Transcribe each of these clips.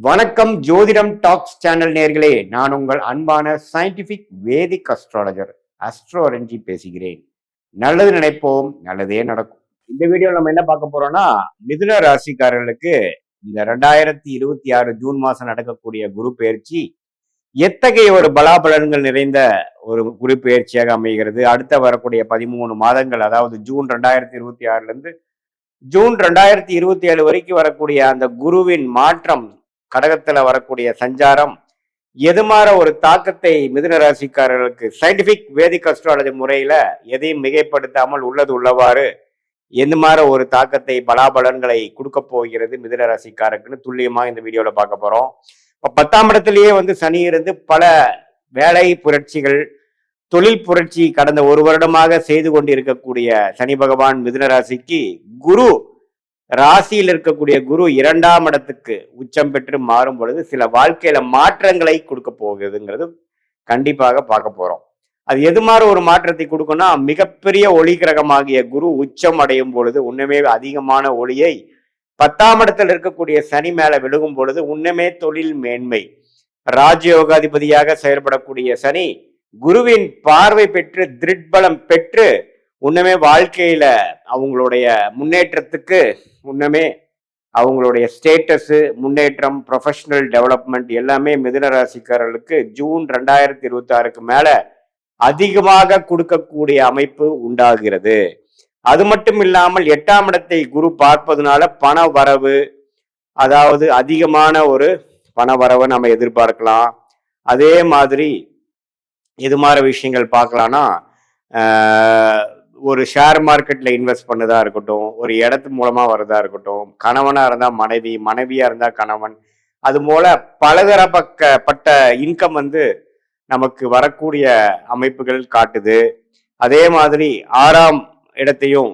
வணக்கம் ஜோதிடம் tax channel நேர்களே, நான் உங்கள் அன்பான சயின்டிபிக் வேதிக் அஸ்ட்ராலஜர் அஸ்ட்ரோரஞ்சி பேசுகிறேன். நல்லது நினைப்போம், நல்லதே நடக்கும். இந்த வீடியோவில் நம்ம என்ன பார்க்க போறோம்னா, மிதுன ராசிக்காரர்களுக்கு இந்த 2026 ஜூன் மாசம் நடக்கக்கூடிய குரு பெயர்ச்சி எத்தகைய ஒரு பலாபலன்கள் நிறைந்த ஒரு குரு பெயர்ச்சியாக அமைகிறது. அடுத்த வரக்கூடிய 13 மாதங்கள், அதாவது ஜூன் 2026 இருந்து ஜூன் 2027 வரைக்கும் வரக்கூடிய அந்த குருவின் மாற்றம், கடகத்துல வரக்கூடிய சஞ்சாரம் எதுமாற ஒரு தாக்கத்தை மிதுன ராசிக்காரர்களுக்கு சயின்டிபிக் வேதிக் அஸ்ட்ராலஜி முறையில எதையும் மிகைப்படுத்தாமல் உள்ளது உள்ளவாறு எந்த மாதிரி ஒரு தாக்கத்தை பலாபலன்களை கொடுக்க போகிறது மிதுன ராசிக்காரருக்குன்னு துல்லியமா இந்த வீடியோல பார்க்க போறோம். இப்ப 10ஆம் இடத்திலேயே சனி இருந்து பல வேலை புரட்சிகள், தொழில் புரட்சி கடந்த ஒரு வருடமாக செய்து கொண்டிருக்கக்கூடிய சனி பகவான் மிதுன ராசிக்கு குரு ராசியில் இருக்கக்கூடிய குரு 2ஆம் இடத்துக்கு உச்சம் பெற்று மாறும் பொழுது சில வாழ்க்கையில மாற்றங்களை கொடுக்க போகுதுங்கிறது கண்டிப்பாக பார்க்க போறோம். அது எது மாதிரி ஒரு மாற்றத்தை கொடுக்கும்னா, மிகப்பெரிய ஒளி கிரகமாகிய குரு உச்சம் அடையும் பொழுது உண்மையே அதிகமான ஒளியை 10ஆம் இடத்தில் இருக்கக்கூடிய சனி மேல விழுகும் பொழுது உண்மையே தொழில் மேன்மை, ராஜயோகாதிபதியாக செயல்படக்கூடிய சனி குருவின் பார்வை பெற்று திருட்பலம் பெற்று உண்மையே வாழ்க்கையில அவங்களுடைய முன்னேற்றத்துக்கு, உண்மையே அவங்களுடைய ஸ்டேட்டஸ் முன்னேற்றம், ப்ரொஃபஷனல் டெவலப்மெண்ட் எல்லாமே மிதுன ராசிக்காரர்களுக்கு ஜூன் 2026க்கு மேல அதிகமாக கொடுக்கக்கூடிய அமைப்பு உண்டாகிறது. அது மட்டும் இல்லாமல் 8ஆம் இடத்தை குரு பார்ப்பதுனால பண வரவு, அதாவது அதிகமான ஒரு பண வரவை நம்ம எதிர்பார்க்கலாம். அதே மாதிரி இது மாதிரி விஷயங்கள் பார்க்கலாம்னா, ஒரு ஷேர் மார்க்கெட்ல இன்வெஸ்ட் பண்ணதா இருக்கட்டும், ஒரு இடத்து மூலமா வரதா இருக்கட்டும், கணவனா இருந்தா மனைவி, மனைவியா இருந்தா கணவன், அது போல பலதரப்பட்ட இன்கம் நமக்கு வரக்கூடிய அமைப்புகள் காட்டுது. அதே மாதிரி 6ஆம் இடத்தையும்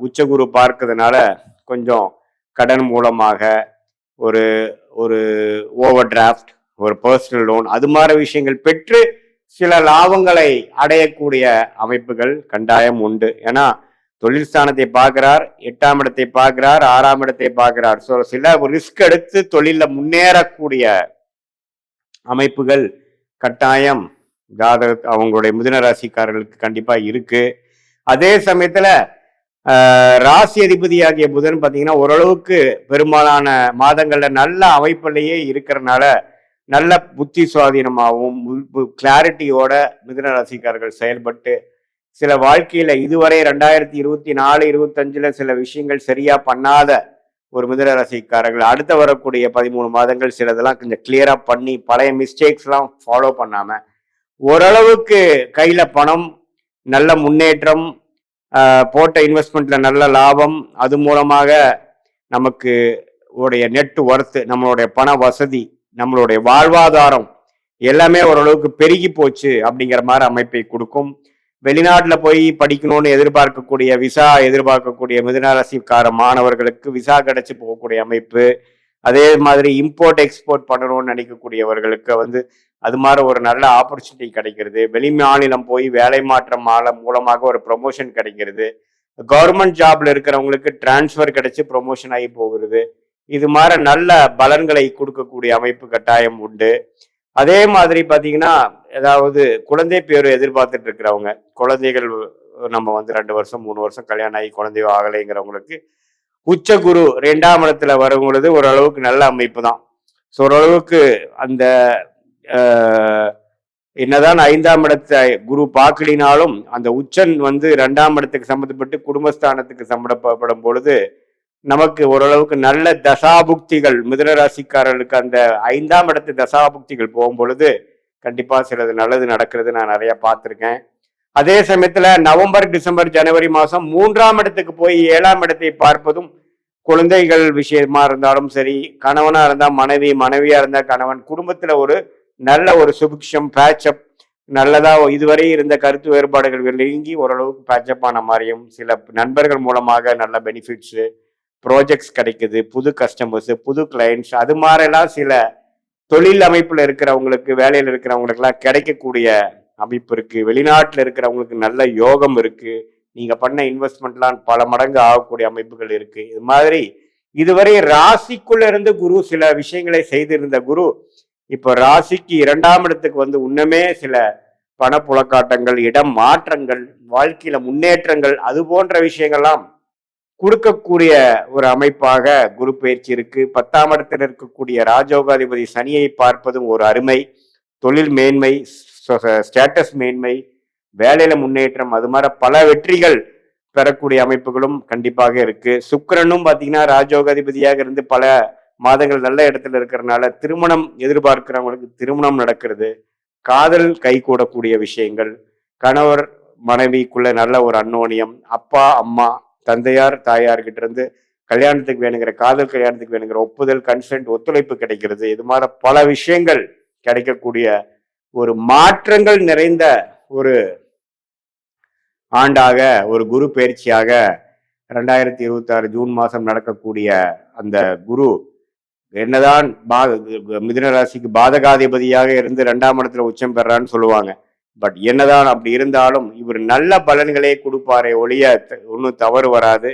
உச்சகுரு பார்க்கறதுனால கொஞ்சம் கடன் மூலமாக ஒரு ஒரு ஓவர் டிராஃப்ட், ஒரு பர்சனல் லோன், அது மாதிரி விஷயங்கள் பெற்று சில லாபங்களை அடையக்கூடிய அமைப்புகள் கண்டாயம் உண்டு. ஏன்னா தொழில் ஸ்தானத்தை பார்க்கிறார், 8ஆம் இடத்தை பார்க்கிறார், 6ஆம் இடத்தை பார்க்கிறார். ஸோ சில ரிஸ்க் எடுத்து தொழில முன்னேறக்கூடிய அமைப்புகள் கட்டாயம் அவங்களுடைய மிதுன ராசிக்காரர்களுக்கு கண்டிப்பா இருக்கு. அதே சமயத்துல ராசி அதிபதியாகிய புதன் பார்த்தீங்கன்னா ஓரளவுக்கு பெரும்பாலான மாதங்கள்ல நல்ல அமைப்பிலேயே இருக்கிறதுனால நல்ல புத்தி சுவாதீனமாகவும் கிளாரிட்டியோட மிதுன ராசிக்காரர்கள் செயல்பட்டு சில வாழ்க்கையில இதுவரை 2024-25 சில விஷயங்கள் சரியா பண்ணாத ஒரு மிதுன ராசிக்காரர்கள் அடுத்த வரக்கூடிய 13 மாதங்கள் சிலதெல்லாம் கொஞ்சம் கிளியரா பண்ணி பழைய மிஸ்டேக்ஸ் எல்லாம் ஃபாலோ பண்ணாம ஓரளவுக்கு கையில பணம், நல்ல முன்னேற்றம், போட்ட இன்வெஸ்ட்மெண்ட்ல நல்ல லாபம், அது மூலமாக நமக்கு உடைய நெட் ஒர்த், நம்மளுடைய பண வசதி, நம்மளுடைய வாழ்வாதாரம் எல்லாமே ஓரளவுக்கு பெருகி போச்சு அப்படிங்கிற மாதிரி அமைப்பை கொடுக்கும். வெளிநாட்டுல போய் படிக்கணும்னு எதிர்பார்க்கக்கூடிய, விசா எதிர்பார்க்கக்கூடிய மிதுன ராசிக்கார மாணவர்களுக்கு விசா கிடைச்சி போகக்கூடிய அமைப்பு, அதே மாதிரி இம்போர்ட் எக்ஸ்போர்ட் பண்ணணும்னு நினைக்கக்கூடியவர்களுக்கு அது மாதிரி ஒரு நல்ல ஆப்பர்ச்சுனிட்டி கிடைக்கிறது. வெளி மாநிலம் போய் வேலை மாற்றம் மூலமாக ஒரு ப்ரொமோஷன் கிடைக்கிறது. கவர்மெண்ட் ஜாப்ல இருக்கிறவங்களுக்கு டிரான்ஸ்ஃபர் கிடைச்சி ப்ரொமோஷன் ஆகி போகிறது. இது மாதிரி நல்ல பலன்களை கொடுக்கக்கூடிய அமைப்பு கட்டாயம் உண்டு. அதே மாதிரி பார்த்தீங்கன்னா, ஏதாவது குழந்தை பேர் எதிர்பார்த்துட்டு இருக்கிறவங்க, குழந்தைகள் நம்ம 2 வருஷம் 3 வருஷம் கல்யாணம் ஆகி குழந்தையோ ஆகலைங்கிறவங்களுக்கு உச்ச குரு 2ஆம் இடத்துல வரும் பொழுது ஓரளவுக்கு நல்ல அமைப்பு தான். ஸோ ஓரளவுக்கு அந்த என்னதான் 5ஆம் இடத்தை குரு பார்க்கலினாலும் அந்த உச்சன் 2ஆம் இடத்துக்கு சம்மந்தப்பட்டு குடும்பஸ்தானத்துக்கு சம்மந்தப்படும் பொழுது நமக்கு ஓரளவுக்கு நல்ல தசாபுக்திகள், மிதுன ராசிக்காரர்களுக்கு அந்த 5ஆம் இடத்து தசாபுக்திகள் போகும் பொழுது கண்டிப்பா சிலது நல்லது நடக்கிறது நான் நிறைய பார்த்துருக்கேன். அதே சமயத்துல நவம்பர், டிசம்பர், ஜனவரி மாசம் 3ஆம் இடத்துக்கு போய் 7ஆம் இடத்தை பார்ப்பதும் குழந்தைகள் விஷயமா இருந்தாலும் சரி, கணவனா இருந்தா மனைவி, மனைவியா இருந்தா கணவன், குடும்பத்துல ஒரு நல்ல ஒரு சுபிக்ஷம், பேட்சப், நல்லதா இதுவரை இருந்த கருத்து வேறுபாடுகள் நீங்கி ஓரளவுக்கு பேட்சப் ஆன மாதிரியும், சில நண்பர்கள் மூலமாக நல்ல பெனிஃபிட்ஸ், ப்ராஜெக்ட்ஸ் கிடைக்குது, புது கஸ்டமர்ஸ், புது கிளைண்ட்ஸ், அது மாதிரிலாம் சில தொழில் அமைப்புல இருக்கிறவங்களுக்கு, வேலையில் இருக்கிறவங்களுக்குலாம் கிடைக்கக்கூடிய அமைப்பு இருக்கு. வெளிநாட்டுல இருக்கிறவங்களுக்கு நல்ல யோகம் இருக்கு. நீங்க பண்ண இன்வெஸ்ட்மெண்ட்லாம் பல மடங்கு ஆகக்கூடிய அமைப்புகள் இருக்கு. இது மாதிரி இதுவரை ராசிக்குள்ள இருந்து குரு சில விஷயங்களை செய்திருந்த குரு இப்ப ராசிக்கு 2ஆம் இடத்துக்கு வந்து இன்னுமே சில பணப்புழக்காட்டங்கள், இடம் மாற்றங்கள், வாழ்க்கையில முன்னேற்றங்கள், அது போன்ற விஷயங்கள்லாம் கொடுக்கக்கூடிய ஒரு அமைப்பாக குரு பயிற்சி இருக்கு. 10ஆம் இடத்தில் இருக்கக்கூடிய ராஜயோகாதிபதி சனியை பார்ப்பதும் ஒரு அருமை. தொழில் மேன்மை, ஸ்டேட்டஸ் மேன்மை, வேலையில முன்னேற்றம், அது மாதிரி பல வெற்றிகள் பெறக்கூடிய அமைப்புகளும் கண்டிப்பாக இருக்கு. சுக்கிரனும் பாத்தீங்கன்னா ராஜயோகாதிபதியாக இருந்து பல மாதங்கள் நல்ல இடத்துல இருக்கிறதுனால திருமணம் எதிர்பார்க்கிறவங்களுக்கு திருமணம் நடக்கிறது. காதல் கைகூடக்கூடிய விஷயங்கள், கணவர் மனைவிக்குள்ள நல்ல ஒரு அன்னோனியம், அப்பா அம்மா தந்தையார் தாயார்கிட்ட இருந்து கல்யாணத்துக்கு வேணுங்கிற காதல் கல்யாணத்துக்கு வேணுங்கிற ஒப்புதல், கன்சென்ட், ஒத்துழைப்பு கிடைக்கிறது. இது மாதிரி பல விஷயங்கள் கிடைக்கக்கூடிய ஒரு மாற்றங்கள் நிறைந்த ஒரு ஆண்டாக, ஒரு குரு பயிற்சியாக 2026 ஜூன் மாதம் நடக்கக்கூடிய அந்த குரு என்னதான் மிதுன ராசிக்கு பாதகாதிபதியாக இருந்து 2ஆம் இடத்துல உச்சம் பெறான்னு சொல்லுவாங்க. பட் என்னதான் அப்படி இருந்தாலும் இவர் நல்ல பலன்களே கொடுப்பாரே ஒழிய ஒன்றும் தவறு வராது.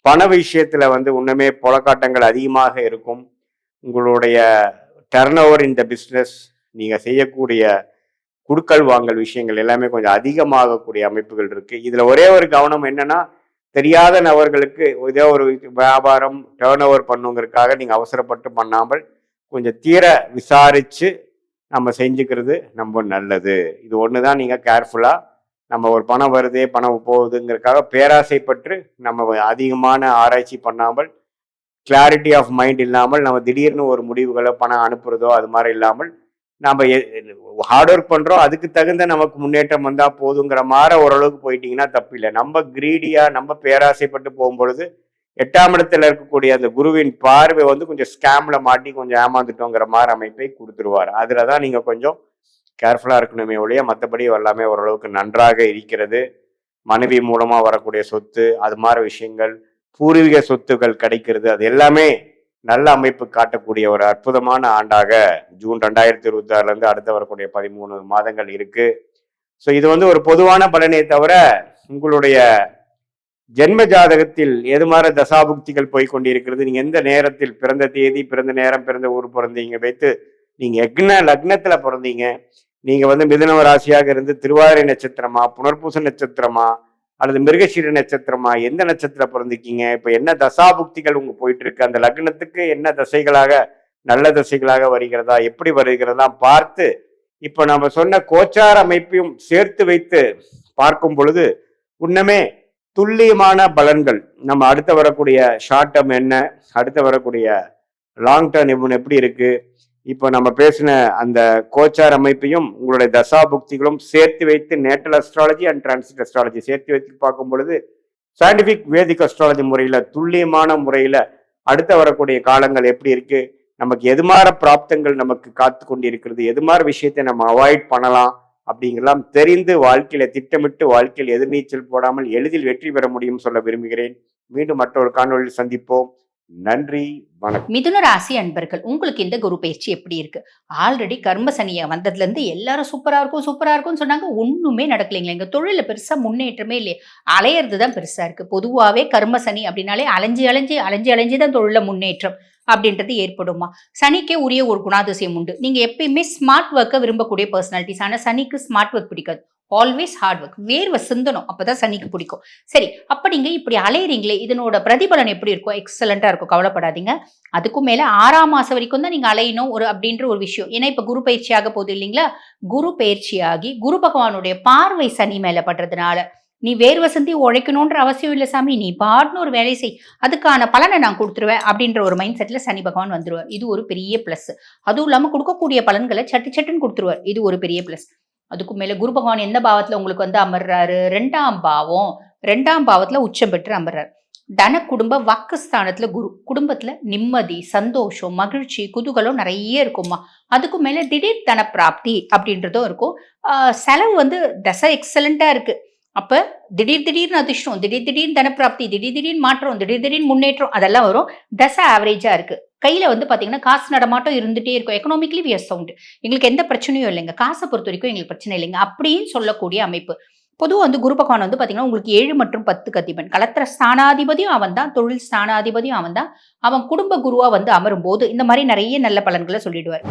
பண விஷயத்துல வந்து இன்னுமே புலக்காட்டங்கள் அதிகமாக இருக்கும். உங்களுடைய டர்ன் ஓவர் இந்த பிஸ்னஸ், நீங்க செய்யக்கூடிய குடுக்கல் வாங்கல் விஷயங்கள் எல்லாமே கொஞ்சம் அதிகமாகக்கூடிய அமைப்புகள் இருக்கு. இதுல ஒரே ஒரு கவனம் என்னன்னா, தெரியாத நபர்களுக்கு ஏதோ ஒரு வியாபாரம் டேர்ன் ஓவர் பண்ணுங்கிறதுக்காக நீங்க அவசரப்பட்டு பண்ணாமல் கொஞ்சம் தீர விசாரிச்சு நம்ம செஞ்சுக்கிறது ரொம்ப நல்லது. இது ஒண்ணுதான் நீங்க கேர்ஃபுல்லா, நம்ம ஒரு பணம் வருதே பணம் போகுதுங்கிறதுக்காக பேராசைப்பட்டு நம்ம அதிகமான ஆராய்ச்சி பண்ணாமல், கிளாரிட்டி ஆஃப் மைண்ட் இல்லாமல் நம்ம திடீர்னு ஒரு முடிவுகளை பணம் அனுப்புறதோ அது மாதிரி இல்லாமல் நம்ம ஹார்ட் ஒர்க் பண்றோம், அதுக்கு தகுந்த நமக்கு முன்னேற்றம் வந்தா போதுங்கிற மாதிரி ஓரளவுக்கு போயிட்டீங்கன்னா தப்பு இல்லை. நம்ம கிரீடியா நம்ம பேராசைப்பட்டு போகும்பொழுது 8ஆம் இடத்துல இருக்கக்கூடிய அந்த குருவின் பார்வை வந்து கொஞ்சம் ஸ்கேம்ல மாட்டி கொஞ்சம் ஏமாந்துட்டோங்கிற மாதிரி அமைப்பை கொடுத்துருவார். அதுலதான் நீங்க கொஞ்சம் கேர்ஃபுல்லா இருக்கணுமே ஒழிய மற்றபடி எல்லாமே ஓரளவுக்கு நன்றாக இருக்கிறது. மனைவி மூலமா வரக்கூடிய சொத்து, அது மாதிரி விஷயங்கள், பூர்வீக சொத்துக்கள் கிடைக்கிறது, அது எல்லாமே நல்ல அமைப்பு காட்டக்கூடிய ஒரு அற்புதமான ஆண்டாக ஜூன் 2026 இருந்து அடுத்து வரக்கூடிய 13 மாதங்கள் இருக்கு. ஸோ இது வந்து ஒரு பொதுவான பலனே தவிர உங்களுடைய ஜென்ம ஜாதகத்தில் எது மாதிரி தசாபுக்திகள் போய்கொண்டிருக்கிறது, நீங்க எந்த நேரத்தில் பிறந்த தேதி, பிறந்த நேரம், பிறந்த ஊர் பிறந்தீங்க வைத்து நீங்க லக்னத்துல பிறந்தீங்க, நீங்க வந்து மிதுன ராசியாக இருந்து திருவாதிரை நட்சத்திரமா, புனர்பூச நட்சத்திரமா, அல்லது மிருகசீர நட்சத்திரமா, எந்த நட்சத்திரம் பிறந்திருக்கீங்க, இப்ப என்ன தசாபுக்திகள் உங்க போயிட்டு இருக்கு, அந்த லக்னத்துக்கு என்ன தசைகளாக நல்ல தசைகளாக வருகிறதா, எப்படி வருகிறதா பார்த்து இப்ப நம்ம சொன்ன கோச்சார அமைப்பையும் சேர்த்து வைத்து பார்க்கும் பொழுது உன்னமே துல்லியமான பலன்கள், நம்ம அடுத்து வரக்கூடிய ஷார்ட் டேர்ம் என்ன, அடுத்து வரக்கூடிய லாங் டேர்ம் எப்படி இருக்கு, இப்போ நம்ம பேசின அந்த கோச்சார் அமைப்பையும் உங்களுடைய தசாபுக்திகளும் சேர்த்து வைத்து natal astrology and transit astrology சேர்த்து வைத்து பார்க்கும் பொழுது சயின்டிபிக் வேதிக் அஸ்ட்ராலஜி முறையில துல்லியமான முறையில அடுத்த வரக்கூடிய காலங்கள் எப்படி இருக்கு, நமக்கு எது மாதிரி பிராப்தங்கள் நமக்கு காத்து கொண்டு இருக்கிறது, எது மாதிரி விஷயத்தை நம்ம அவாய்ட் பண்ணலாம் அப்படிங்கெல்லாம் தெரிந்து வாழ்க்கையில திட்டமிட்டு வாழ்க்கையில் எதிர்நீச்சல் போடாமல் எளிதில் வெற்றி பெற முடியும் சொல்ல விரும்புகிறேன். மீண்டும் மற்றொரு காணொலியில் சந்திப்போம். நன்றி, வணக்கம். மிதுன ராசி அன்பர்கள், உங்களுக்கு இந்த குரு பயிற்சி எப்படி இருக்கு? ஆல்ரெடி கர்ம சனியா வந்ததுல இருந்து எல்லாரும் சூப்பரா இருக்கும்னு சொன்னாங்க. ஒண்ணுமே நடக்கலைங்களா? எங்க தொழில பெருசா முன்னேற்றமே இல்லையே, அலையறதுதான் பெருசா இருக்கு. பொதுவாவே கர்ம சனி அப்படின்னாலே அலைஞ்சி தான் தொழில முன்னேற்றம் அப்படின்றது ஏற்படுமா? சனிக்கே உரிய ஒரு குணாதிசயம் உண்டு. நீங்க எப்பயுமே ஸ்மார்ட் ஒர்க்கை விரும்பக்கூடிய பர்சனாலிட்டிஸ். ஆனா சனிக்கு ஸ்மார்ட் ஒர்க் பிடிக்காது. ஆல்வேஸ் ஹார்ட் ஒர்க், வேர்வை சிந்தணும், அப்பதான் சனிக்கு பிடிக்கும். சரி, அப்ப நீங்க இப்படி அலையறீங்களே, இதனோட பிரதிபலன் எப்படி இருக்கும்? எக்ஸலண்டா இருக்கும், கவலைப்படாதீங்க. அதுக்கும் மேல 6ஆம் மாசம் வரைக்கும் தான் நீங்க அலையணும் அப்படின்ற ஒரு விஷயம். ஏன்னா இப்ப குரு பயிற்சி ஆக போகுது இல்லைங்களா? குரு பயிற்சியாகி குரு பகவானுடைய பார்வை சனி மேல படுறதுனால நீ வேர்வை சிந்தி உழைக்கணும்ன்ற அவசியம் இல்லை சாமி, நீ பாட்னு ஒரு வேலை செய், அதுக்கான பலனை நான் கொடுத்துருவேன் அப்படின்ற ஒரு மைண்ட் செட்ல சனி பகவான் வந்துருவார். இது ஒரு பெரிய பிளஸ். அதுவும் இல்லாம கொடுக்கக்கூடிய பலன்களை சட்டுன்னு கொடுத்துருவார். இது ஒரு பெரிய பிளஸ். அதுக்கும் மேல குரு பகவான் எந்த பாவத்துல உங்களுக்கு வந்து அமர்றாரு? 2ஆம் பாவம். 2ஆம் பாவத்துல உச்சம் பெற்று அமர்றாரு. தன குடும்ப வாக்குஸ்தானத்துல குரு. குடும்பத்துல நிம்மதி, சந்தோஷம், மகிழ்ச்சி, குதூகலம் நிறைய இருக்குமா. அதுக்கும் மேல திடீர் தன பிராப்தி அப்படின்றதும் இருக்கும். செலவு வந்து தசை எக்ஸலண்டா இருக்கு. அப்ப திடீர்னு அதிர்ஷ்டம், திடீர்னு தனப்பிராப்தி, திடீர்னு மாற்றம், திடீர்னு முன்னேற்றம், அதெல்லாம் வரும். தசை ஆவரேஜா இருக்கு. கையில வந்து பாத்தீங்கன்னா காசு நடமாட்டம் இருந்துட்டே இருக்கும். Economically we are sound. எங்களுக்கு எந்த பிரச்சனையும் இல்லைங்க. காசை பொறுத்த வரைக்கும் எங்களுக்கு பிரச்சனை இல்லைங்க அப்படின்னு சொல்லக்கூடிய அமைப்பு. பொதுவா வந்து குரு பகவான் வந்து பாத்தீங்கன்னா உங்களுக்கு 7 மற்றும் 10 அதிபன். கலத்திர ஸ்தானாதிபதியும் அவன் தான், தொழில் ஸ்தானாதிபதியும் அவன் தான். அவன் குடும்ப குருவா வந்து அமரும்போது இந்த மாதிரி நிறைய நல்ல பலன்களை சொல்லிடுவார்.